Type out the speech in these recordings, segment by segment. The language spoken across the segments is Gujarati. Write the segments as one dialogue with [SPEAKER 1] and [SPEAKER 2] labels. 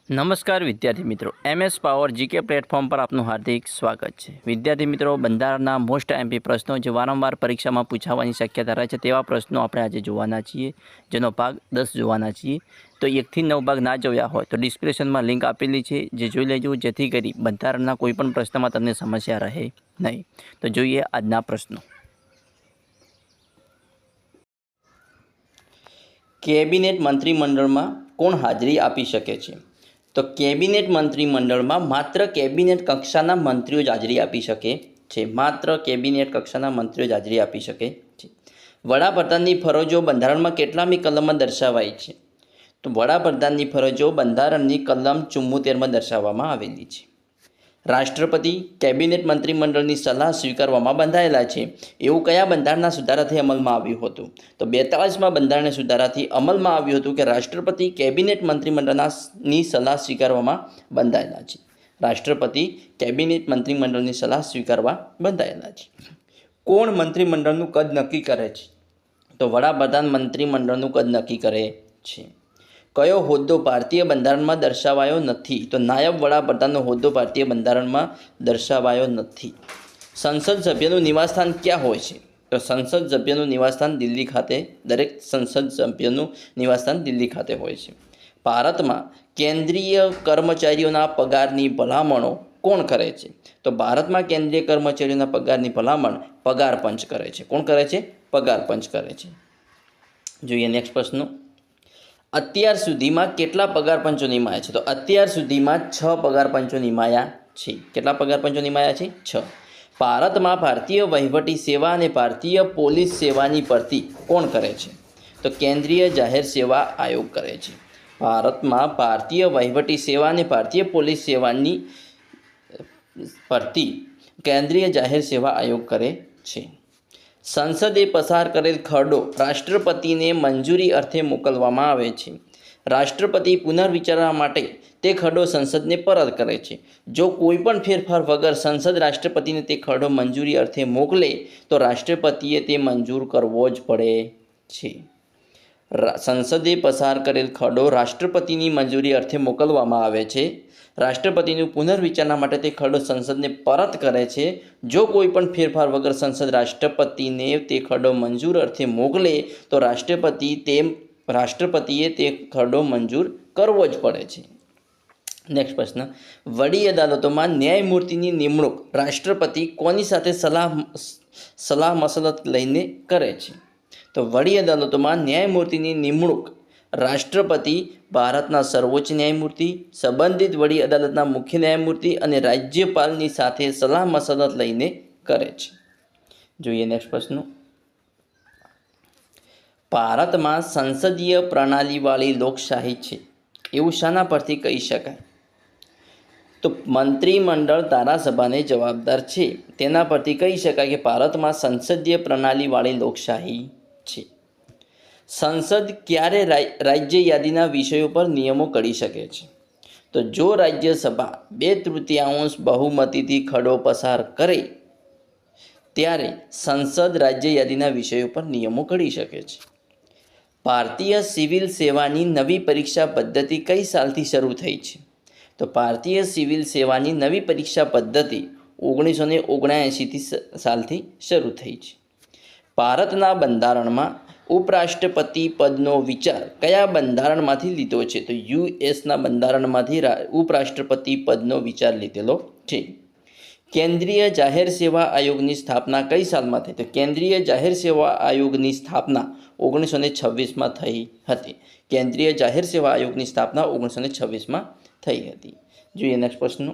[SPEAKER 1] નમસ્કાર વિદ્યાર્થી મિત્રો, MS પાવર જીકે પ્લેટફોર્મ પર આપનું હાર્દિક સ્વાગત છે। વિદ્યાર્થી મિત્રો, બંધારણના મોસ્ટ MP પ્રશ્નો જે વારંવાર પરીક્ષામાં પૂછાવાની શક્યતા રહે છે તેવા પ્રશ્નો આપણે આજે જોવાના છીએ, જેનો ભાગ 10 જોવાના છીએ। તો 1 થી 9 ભાગ ના જોયા હોય તો ડિસ્ક્રિપ્શનમાં લિંક આપેલી છે, જે જોઈ લેજો, જેથી કરી બંધારણના કોઈ પણ પ્રશ્નમાં તમને સમસ્યા રહે નહીં। તો જોઈએ આજના પ્રશ્નો। કેબિનેટ મંત્રીમંડળમાં કોણ હાજરી આપી શકે છે? તો કેબિનેટ મંત્રીમંડળમાં માત્ર કેબિનેટ કક્ષાના મંત્રીઓ જ હાજરી આપી શકે છે। માત્ર કેબિનેટ કક્ષાના મંત્રીઓ જ હાજરી આપી શકે છે। વડાપ્રધાનની ફરજો બંધારણમાં કેટલામી કલમમાં દર્શાવાઈ છે? તો વડાપ્રધાનની ફરજો બંધારણની કલમ 74માં દર્શાવવામાં આવેલી છે। રાષ્ટ્રપતિ કેબિનેટ મંત્રીમંડળની સલાહ સ્વીકારવામાં બંધાયેલા છે, એવું કયા બંધારણના સુધારાથી અમલમાં આવ્યું હતું? તો 42માં બંધારણીય સુધારાથી અમલમાં આવ્યું હતું કે રાષ્ટ્રપતિ કેબિનેટ મંત્રીમંડળની સલાહ સ્વીકારવામાં બંધાયેલા છે। રાષ્ટ્રપતિ કેબિનેટ મંત્રીમંડળની સલાહ સ્વીકારવા બંધાયેલા છે। કોણ મંત્રીમંડળનું કદ નક્કી કરે છે? તો વડાપ્રધાન મંત્રીમંડળનું કદ નક્કી કરે છે। કયો હોદ્દો ભારતીય બંધારણમાં દર્શાવાયો નથી? તો નાયબ વડાપ્રધાનનો હોદ્દો ભારતીય બંધારણમાં દર્શાવાયો નથી। સંસદ સભ્યનું નિવાસસ્થાન ક્યાં હોય છે? તો સંસદ સભ્યનું નિવાસસ્થાન દિલ્હી ખાતે, દરેક સંસદ સભ્યનું નિવાસસ્થાન દિલ્હી ખાતે હોય છે। ભારતમાં કેન્દ્રીય કર્મચારીઓના પગારની ભલામણો કોણ કરે છે? તો ભારતમાં કેન્દ્રીય કર્મચારીઓના પગારની ભલામણ પગાર પંચ કરે છે। કોણ કરે છે? પગાર પંચ કરે છે। જોઈએ નેક્સ્ટ પ્રશ્ન। અત્યાર સુધીમાં કેટલા પગાર પંચો નિમાયા છે? તો અત્યાર સુધીમાં 6 પગાર પંચો નિમાયા છે। કેટલા પગાર પંચો નિમાયા છે? 6। ભારતમાં ભારતીય વહીવટી સેવા અને ભારતીય પોલીસ સેવાની ભરતી કોણ કરે છે? તો કેન્દ્રીય જાહેર સેવા આયોગ કરે છે। ભારતમાં ભારતીય વહીવટી સેવા અને ભારતીય પોલીસ સેવાની ભરતી કેન્દ્રીય જાહેર સેવા આયોગ કરે છે। સંસદે પસાર કરેલ ખરડો રાષ્ટ્રપતિને મંજૂરી અર્થે મોકલવામાં આવે છે। રાષ્ટ્રપતિ પુનર્વિચારણા માટે તે ખરડો સંસદને પરત કરે છે। જો કોઈ પણ ફેરફાર વગર સંસદ રાષ્ટ્રપતિને તે ખરડો મંજૂરી અર્થે મોકલે તો રાષ્ટ્રપતિએ તે મંજૂર કરવો જ પડે છે। સંસદે પસાર કરેલ ખરડો રાષ્ટ્રપતિની મંજૂરી અર્થે મોકલવામાં આવે છે। રાષ્ટ્રપતિનું પુનર્વિચારણા માટે તે ખરડો સંસદને પરત કરે છે। જો કોઈ પણ ફેરફાર વગર સંસદ રાષ્ટ્રપતિને તે ખરડો મંજૂર અર્થે મોકલે તો રાષ્ટ્રપતિએ તે ખરડો મંજૂર કરવો જ પડે છે। નેક્સ્ટ પ્રશ્ન। વડી અદાલતોમાં ન્યાયમૂર્તિની નિમણૂક રાષ્ટ્રપતિ કોની સાથે સલાહ મસલત લઈને કરે છે? તો વડી અદાલતોમાં ન્યાયમૂર્તિની નિમણૂક રાષ્ટ્રપતિ ભારતના સર્વોચ્ચ ન્યાયમૂર્તિ, સંબંધિત વડી અદાલતના મુખ્ય ન્યાયમૂર્તિ અને રાજ્યપાલની સાથે સલાહ મસલત લઈને કરે છે। જોઈએ નેક્સ્ટ પ્રશ્ન। ભારતમાં સંસદીય પ્રણાલીવાળી લોકશાહી છે એવું શાના પરથી કહી શકાય? તો મંત્રીમંડળ ધારાસભાને જવાબદાર છે, તેના પરથી કહી શકાય કે ભારતમાં સંસદીય પ્રણાલીવાળી લોકશાહી છે। સંસદ ક્યારે રાજ્ય યાદીના વિષયો પર નિયમો ઘડી શકે છે? તો જો રાજ્યસભા 2/3 બહુમતીથી ખરડો પસાર કરે ત્યારે સંસદ રાજ્ય યાદીના વિષયો પર નિયમો ઘડી શકે છે। ભારતીય સિવિલ સેવાની નવી પરીક્ષા પદ્ધતિ કઈ સાલથી શરૂ થઈ છે? તો ભારતીય સિવિલ સેવાની નવી પરીક્ષા પદ્ધતિ 1979 સાલથી શરૂ થઈ છે। ભારતના બંધારણમાં ઉપરાષ્ટ્રપતિ પદનો વિચાર કયા બંધારણમાંથી લીધો છે? તો યુએસના બંધારણમાંથી ઉપરાષ્ટ્રપતિ પદનો વિચાર લીધેલો છે। કેન્દ્રીય જાહેર સેવા આયોગની સ્થાપના કઈ સાલમાં થઈ? તો કેન્દ્રીય જાહેર સેવા આયોગની સ્થાપના 1926માં થઈ હતી। કેન્દ્રીય જાહેર સેવા આયોગની સ્થાપના 1926માં થઈ હતી। જોઈએ નેક્સ્ટ પ્રશ્ન।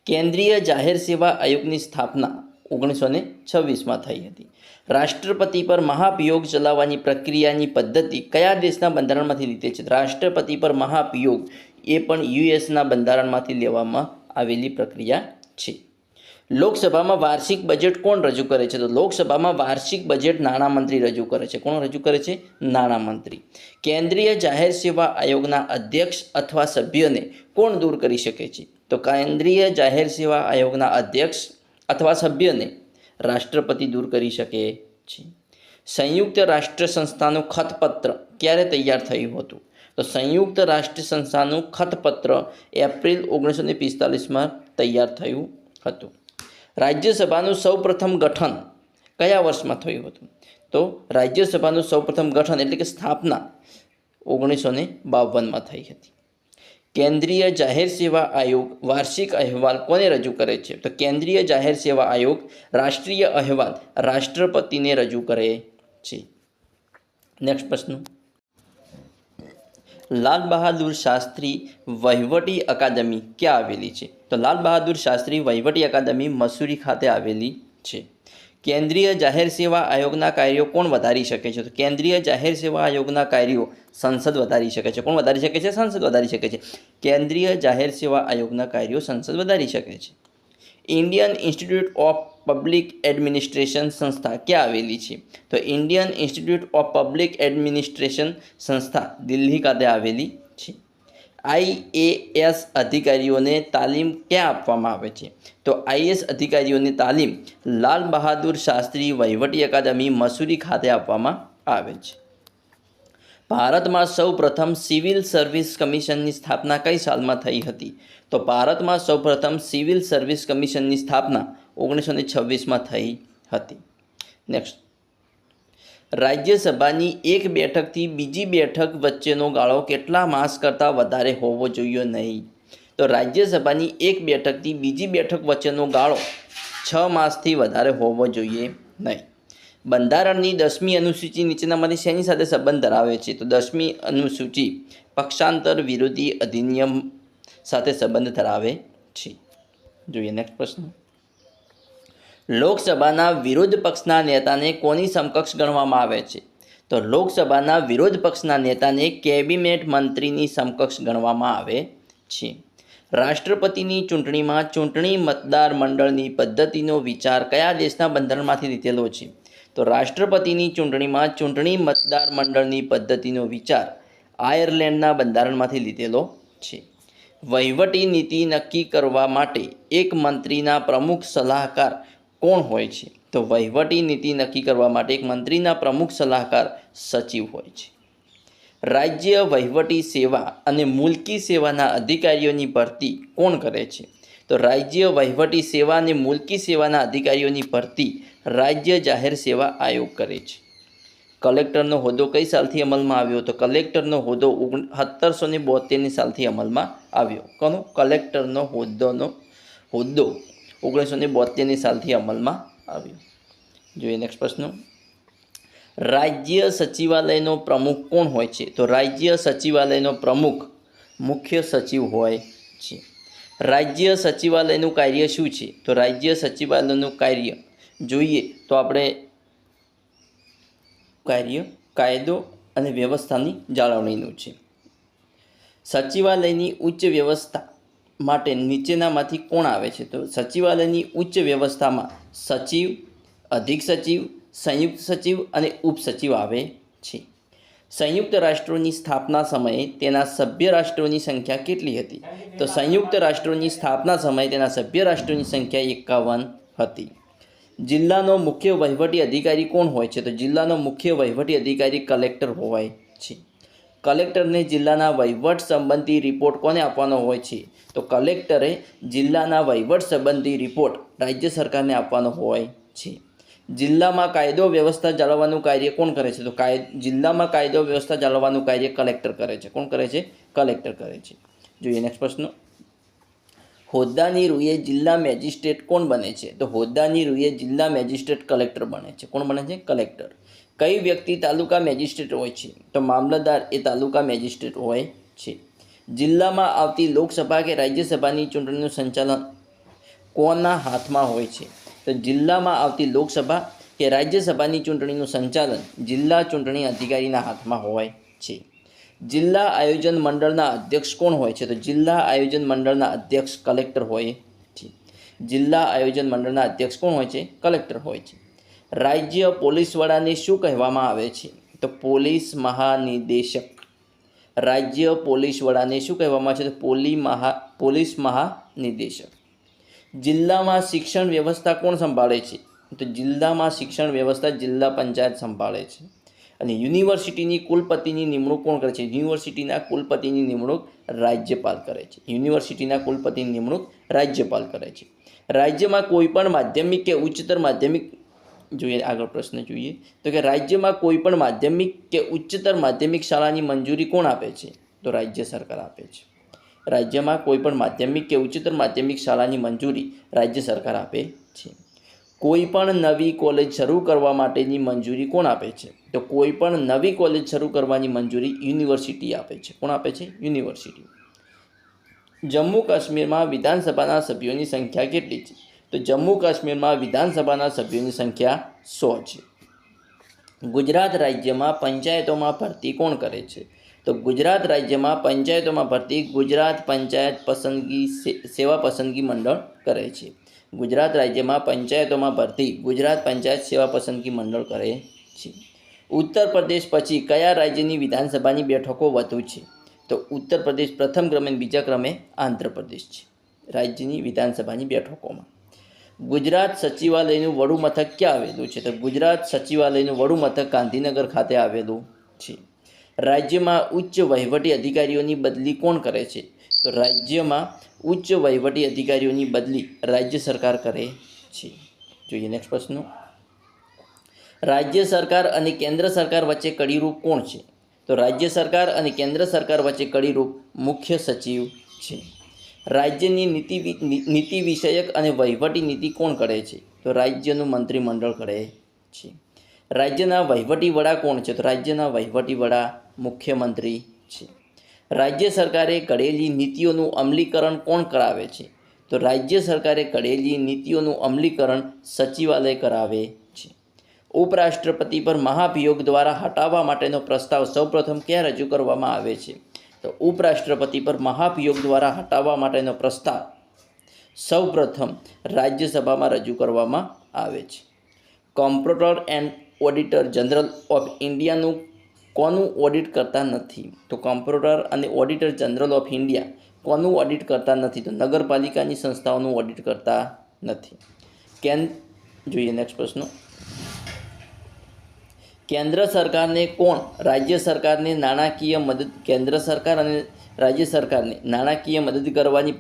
[SPEAKER 1] કેન્દ્રીય જાહેર સેવા આયોગની સ્થાપના 1926માં થઈ હતી। રાષ્ટ્રપતિ પર મહાભિયોગ ચલાવવાની પ્રક્રિયાની પદ્ધતિ કયા દેશના બંધારણમાંથી લીધેલ છે? રાષ્ટ્રપતિ પર મહાભિયોગ એ પણ યુએસના બંધારણમાંથી લેવામાં આવેલી પ્રક્રિયા છે। લોકસભામાં વાર્ષિક બજેટ કોણ રજૂ કરે છે? તો લોકસભામાં વાર્ષિક બજેટ નાણામંત્રી રજૂ કરે છે। કોણ રજૂ કરે છે? નાણામંત્રી। કેન્દ્રીય જાહેર સેવા આયોગના અધ્યક્ષ અથવા સભ્યને કોણ દૂર કરી શકે છે? તો કેન્દ્રીય જાહેર સેવા આયોગના અધ્યક્ષ અથવા સભ્યને રાષ્ટ્રપતિ દૂર કરી શકે છે। સંયુક્ત રાષ્ટ્ર સંસ્થાનું ખતપત્ર ક્યારે તૈયાર થયું હતું? તો સંયુક્ત રાષ્ટ્ર સંસ્થાનું ખતપત્ર એપ્રિલ 1945માં તૈયાર થયું હતું. રાજ્યસભાનું સૌપ્રથમ ગઠન કયા વર્ષમાં થયું હતું? તો રાજ્યસભાનું સૌપ્રથમ ગઠન એટલે કે સ્થાપના 1952માં થઈ હતી. કેન્દ્રીય જાહેર સેવા આયોગ વાર્ષિક અહેવાલ કોને રજૂ કરે છે? તો કેન્દ્રીય જાહેર સેવા આયોગ રાષ્ટ્રીય અહેવાલ રાષ્ટ્રપતિને રજૂ કરે છે. નેક્સ્ટ પ્રશ્ન, લાલ બહાદુર શાસ્ત્રી વહીવટી અકાદમી ક્યાં આવેલી છે? તો લાલ બહાદુર શાસ્ત્રી વહીવટી અકાદમી મસૂરી ખાતે આવેલી છે. કેન્દ્રીય જાહેર સેવા આયોગના કાર્યો કોણ વધારી શકે છે? તો કેન્દ્રીય જાહેર સેવા આયોગના કાર્યો સંસદ વધારી શકે છે. કોણ વધારી શકે છે? સંસદ વધારી શકે છે. કેન્દ્રીય જાહેર સેવા આયોગના કાર્યો સંસદ વધારી શકે છે. Indian institute of public administration સંસ્થા ક્યાં આવેલી છે? તો Indian institute of public administration સંસ્થા દિલ્હી ખાતે આવેલી છે. IAS અધિકારીઓને તાલીમ ક્યાં આપવામાં આવે છે? તો IAS અધિકારીઓની તાલીમ લાલ બહાદુર શાસ્ત્રી વહીવટી અકાદમી મસૂરી ખાતે આપવામાં આવે છે. ભારતમાં સૌપ્રથમ સિવિલ સર્વિસ કમિશનની સ્થાપના કઈ સાલમાં થઈ હતી? તો ભારતમાં સૌપ્રથમ સિવિલ સર્વિસ કમિશનની સ્થાપના 1926માં થઈ હતી. નેક્સ્ટ, રાજ્યસભાની એક બેઠકથી બીજી બેઠક વચ્ચેનો ગાળો કેટલા માસ કરતાં વધારે હોવો જોઈએ નહીં? તો રાજ્યસભાની એક બેઠકથી બીજી બેઠક વચ્ચેનો ગાળો 6 માસથી વધારે હોવો જોઈએ નહીં. બંધારણની 10મી અનુસૂચિ નીચેનામાંથી શેની સાથે સંબંધ ધરાવે છે? તો 10મી અનુસૂચિ પક્ષાંતર વિરોધી અધિનિયમ સાથે સંબંધ ધરાવે છે. જોઈએ નેક્સ્ટ પ્રશ્ન, લોકસભાના વિરોધ પક્ષના નેતાને કોની સમકક્ષ ગણવામાં આવે છે? તો લોકસભાના વિરોધ પક્ષના નેતાને કેબિનેટ મંત્રીની સમકક્ષ ગણવામાં આવે છે. રાષ્ટ્રપતિની ચૂંટણીમાં ચૂંટણી મતદાર મંડળની પદ્ધતિનો વિચાર કયા દેશના બંધારણમાંથી લીધેલો છે? તો રાષ્ટ્રપતિની ચૂંટણીમાં ચૂંટણી મતદાર મંડળની પદ્ધતિનો વિચાર આયર્લેન્ડના બંધારણમાંથી લીધેલો છે. વહીવટી નીતિ નક્કી કરવા માટે એક મંત્રીના પ્રમુખ સલાહકાર કોણ હોય છે? તો વહીવટી નીતિ નક્કી કરવા માટે એક મંત્રીના પ્રમુખ સલાહકાર સચિવ હોય છે. રાજ્ય વહીવટી સેવા અને મુલકી સેવાના અધિકારીઓની ભરતી કોણ કરે છે? તો રાજ્ય વહીવટી સેવા અને મુલકી સેવાના અધિકારીઓની ભરતી રાજ્ય જાહેર સેવા આયોગ કરે છે. કલેક્ટરનો હોદ્દો કઈ સાલથી અમલમાં આવ્યો? તો કલેક્ટરનો હોદ્દો 1772ની સાલથી અમલમાં આવ્યો. કોનો? કલેક્ટરનો હોદ્દો 1972ની સાલથી અમલમાં આવ્યો. જોઈએ નેક્સ્ટ પ્રશ્ન, રાજ્ય સચિવાલયનો પ્રમુખ કોણ હોય છે? તો રાજ્ય સચિવાલયનો પ્રમુખ મુખ્ય સચિવ હોય છે. રાજ્ય સચિવાલયનું કાર્ય શું છે? તો રાજ્ય સચિવાલયનું કાર્ય જોઈએ તો આપણે કાયદો અને વ્યવસ્થાની જાળવણીનું છે. સચિવાલયની ઉચ્ચ વ્યવસ્થા માટે નીચેનામાંથી કોણ આવે છે? તો સચિવાલયની ઉચ્ચ વ્યવસ્થામાં સચિવ, અધિક સચિવ, સંયુક્ત સચિવ અને ઉપસચિવ આવે છે. સંયુક્ત રાષ્ટ્રોની સ્થાપના સમયે તેના સભ્ય રાષ્ટ્રોની સંખ્યા કેટલી હતી? તો સંયુક્ત રાષ્ટ્રોની સ્થાપના સમયે તેના સભ્ય રાષ્ટ્રોની સંખ્યા 51 હતી. જિલ્લાનો મુખ્ય વહીવટી અધિકારી કોણ હોય છે? તો જિલ્લાનો મુખ્ય વહીવટી અધિકારી કલેક્ટર હોય છે. કલેક્ટરને જિલ્લાના વહીવટ સંબંધી રિપોર્ટ કોને આપવાનો હોય છે? તો કલેક્ટરે જિલ્લાના વહીવટ સંબંધી રિપોર્ટ રાજ્ય સરકારને આપવાનો હોય છે. જિલ્લામાં કાયદો વ્યવસ્થા જાળવવાનું કાર્ય કોણ કરે છે? તો જિલ્લામાં કાયદો વ્યવસ્થા જાળવવાનું કાર્ય કલેક્ટર કરે છે. કોણ કરે છે? કલેક્ટર કરે છે. જોઈએ નેક્સ્ટ પ્રશ્ન, હોદ્દાની રૂએ જિલ્લા મેજિસ્ટ્રેટ કોણ બને છે? તો હોદ્દાની રૂએ જિલ્લા મેજિસ્ટ્રેટ કલેક્ટર બને છે. કોણ બને છે? કલેક્ટર. કઈ વ્યક્તિ તાલુકા મેજિસ્ટ્રેટ હોય છે? તો મામલતદાર એ તાલુકા મેજિસ્ટ્રેટ હોય છે. જિલ્લામાં આવતી લોકસભા કે રાજ્યસભાની ચૂંટણીનું સંચાલન કોના હાથમાં હોય છે? તો જિલ્લામાં આવતી લોકસભા કે રાજ્યસભાની ચૂંટણીનું સંચાલન જિલ્લા ચૂંટણી અધિકારીના હાથમાં હોય છે. જિલ્લા આયોજન મંડળના અધ્યક્ષ કોણ હોય છે? તો જિલ્લા આયોજન મંડળના અધ્યક્ષ કલેક્ટર હોય છે. જિલ્લા આયોજન મંડળના અધ્યક્ષ કોણ હોય છે? કલેક્ટર હોય છે. રાજ્ય પોલીસ વડાને શું કહેવામાં આવે છે? તો પોલીસ મહાનિદેશક. રાજ્ય પોલીસ વડાને શું કહેવામાં આવે છે? તો પોલીસ મહાનિદેશક. જિલ્લામાં શિક્ષણ વ્યવસ્થા કોણ સંભાળે છે? તો જિલ્લામાં શિક્ષણ વ્યવસ્થા જિલ્લા પંચાયત સંભાળે છે. અને યુનિવર્સિટીની કુલપતિની નિમણૂક કોણ કરે છે? યુનિવર્સિટીના કુલપતિની નિમણૂક રાજ્યપાલ કરે છે. યુનિવર્સિટીના કુલપતિની નિમણૂક રાજ્યપાલ કરે છે. રાજ્યમાં કોઈપણ માધ્યમિક કે ઉચ્ચતર માધ્યમિક જોઈએ, આગળ પ્રશ્ન જોઈએ તો કે રાજ્યમાં કોઈપણ માધ્યમિક કે ઉચ્ચતર માધ્યમિક શાળાની મંજૂરી કોણ આપે છે? તો રાજ્ય સરકાર આપે છે. રાજ્યમાં કોઈપણ માધ્યમિક કે ઉચ્ચતર માધ્યમિક શાળાની મંજૂરી રાજ્ય સરકાર આપે છે. કોઈપણ નવી કોલેજ શરૂ કરવા માટેની મંજૂરી કોણ આપે છે? તો કોઈપણ નવી કોલેજ શરૂ કરવાની મંજૂરી યુનિવર્સિટી આપે છે. કોણ આપે છે? યુનિવર્સિટી. જમ્મુ કાશ્મીરમાં વિધાનસભાના સભ્યોની સંખ્યા કેટલી છે? તો જમ્મુ કાશ્મીરમાં વિધાનસભાના સભ્યોની સંખ્યા 100 છે. ગુજરાત રાજ્યમાં પંચાયતોમાં ભરતી કોણ કરે છે? તો ગુજરાત રાજ્યમાં પંચાયતોમાં ભરતી ગુજરાત પંચાયત પસંદગી સેવા પસંદગી મંડળ કરે છે. ગુજરાત રાજ્યમાં પંચાયતોમાં ભરતી ગુજરાત પંચાયત સેવા પસંદગી મંડળ કરે છે. ઉત્તર પ્રદેશ પછી કયા રાજ્યની વિધાનસભાની બેઠકો વધુ છે? તો ઉત્તર પ્રદેશ પ્રથમ ક્રમે, બીજા ક્રમે આંધ્રપ્રદેશ છે રાજ્યની વિધાનસભાની બેઠકોમાં. ગુજરાત સચિવાલયનું વડું મથક ક્યાં આવેલું છે? તો ગુજરાત સચિવાલયનું વડું મથક ગાંધીનગર ખાતે આવેલું છે. રાજ્યમાં ઉચ્ચ વહીવટી અધિકારીઓની બદલી કોણ કરે છે? તો રાજ્યમાં ઉચ્ચ વહીવટી અધિકારીઓની બદલી રાજ્ય સરકાર કરે છે. જોઈએ નેક્સ્ટ પ્રશ્ન. રાજ્ય સરકાર અને કેન્દ્ર સરકાર વચ્ચે કડીરૂપ કોણ છે? તો રાજ્ય સરકાર અને કેન્દ્ર સરકાર વચ્ચે કડીરૂપ મુખ્ય સચિવ છે. રાજ્યની નીતિ વિષયક અને વહીવટી નીતિ કોણ કરે છે? તો રાજ્યનું મંત્રીમંડળ કરે છે. રાજ્યના વહીવટી વડા કોણ છે? તો રાજ્યના વહીવટી વડા મુખ્યમંત્રી છે. રાજ્ય સરકારે ઘડેલી નીતિઓનું અમલીકરણ કોણ કરાવે છે? તો રાજ્ય સરકારે ઘડેલી નીતિઓનું અમલીકરણ સચિવાલય કરાવે છે. ઉપરાષ્ટ્રપતિ પર મહાભિયોગ દ્વારા હટાવવા માટેનો પ્રસ્તાવ સૌપ્રથમ ક્યાં રજૂ કરવામાં આવે છે? તો ઉપરાષ્ટ્રપતિ પર મહાભિયોગ દ્વારા હટાવવા માટેનો પ્રસ્તાવ સૌપ્રથમ રાજ્યસભામાં રજૂ કરવામાં આવે છે. Comptroller and auditor general of ઇન્ડિયાનું કોનું ઓડિટ કરતા નથી? તો કોમ્પ્ટ્રોલર અને ઓડિટર જનરલ ઓફ ઇન્ડિયા કોનું ઓડિટ કરતા નથી? તો નગરપાલિકાની સંસ્થાઓનું ઓડિટ કરતા નથી. જોઈએ નેક્સ્ટ પ્રશ્ન. કેન્દ્ર સરકારને કોણ રાજ્ય સરકારને નાણાકીય મદદ કેન્દ્ર સરકાર અને રાજ્ય સરકારને નાણાકીય મદદ કરવાની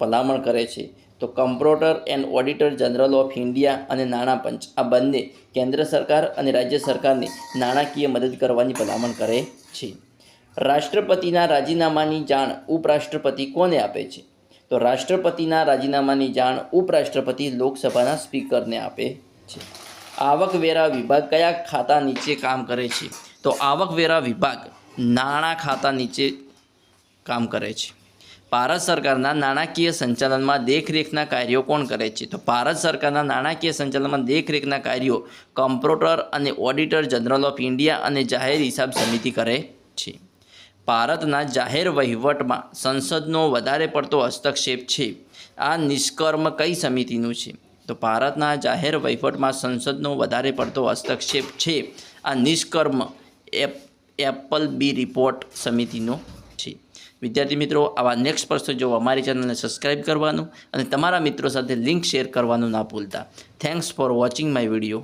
[SPEAKER 1] ભલામણ કરે છે? તો કોમ્પ્ટ્રોલર and auditor general of India અને નાણાં પંચ આ બંને કેન્દ્ર સરકાર અને રાજ્ય સરકારને નાણાકીય મદદ કરવાની ભલામણ કરે છે. રાષ્ટ્રપતિના રાજીનામાની જાણ ઉપરાષ્ટ્રપતિ કોને આપે છે? તો રાષ્ટ્રપતિના રાજીનામાની જાણ ઉપરાષ્ટ્રપતિ લોકસભાના સ્પીકરને આપે છે. આવકવેરા વિભાગ કયા ખાતા નીચે કામ કરે છે? તો આવકવેરા વિભાગ નાણાં ખાતા નીચે કામ કરે છે. ભારત સરકારના નાણાકીય સંચાલનમાં દેખરેખના કાર્યો કોણ કરે છે? તો ભારત સરકારના નાણાકીય સંચાલનમાં દેખરેખના કાર્યો કોમ્પ્ટ્રોલર અને ઓડિટર જનરલ ઓફ ઇન્ડિયા અને જાહેર હિસાબ સમિતિ કરે છે. ભારતના જાહેર વહીવટમાં સંસદનો વધારે પડતો હસ્તક્ષેપ છે. આ નિષ્કર્મ કઈ સમિતિનું છે? તો ભારતના જાહેર વહીવટમાં સંસદનો વધારે પડતો હસ્તક્ષેપ છે. આ નિષ્કર્મ એપલબી રિપોર્ટ સમિતિનો છે. વિદ્યાર્થી મિત્રો, આવા નેક્સ્ટ પ્રશ્નો જોવા અમારી ચેનલને સબસ્ક્રાઈબ કરવાનું અને તમારા મિત્રો સાથે લિંક શેર કરવાનું ના ભૂલતા. Thanks for watching my video.